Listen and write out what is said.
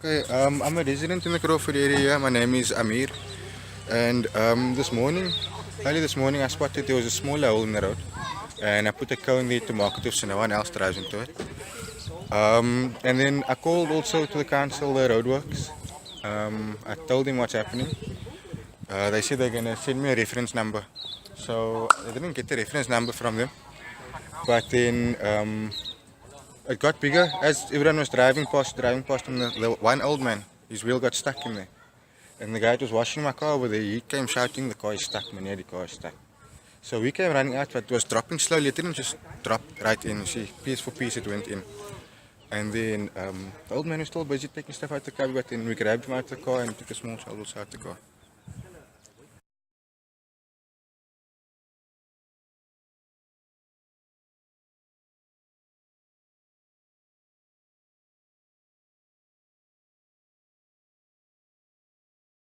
Okay, I'm a resident in the Crawford area. My name is Amir, and early this morning, I spotted there was a smaller hole in the road, and I put a cone there to mark it off so no one else drives into it. And then I called also to the council, the roadworks. I told them what's happening. They said they're gonna send me a reference number, so I didn't get the reference number from them. But then it got bigger as everyone was driving past him. The one old man, his wheel got stuck in there. And the guy that was washing my car over there, he came shouting, the car is stuck, man, yeah, the car is stuck. So we came running out, but it was dropping slowly. It didn't just drop right in. You see, piece for piece it went in. And then the old man was still busy taking stuff out the car, but then we grabbed him out of the car and took a small child also out the car.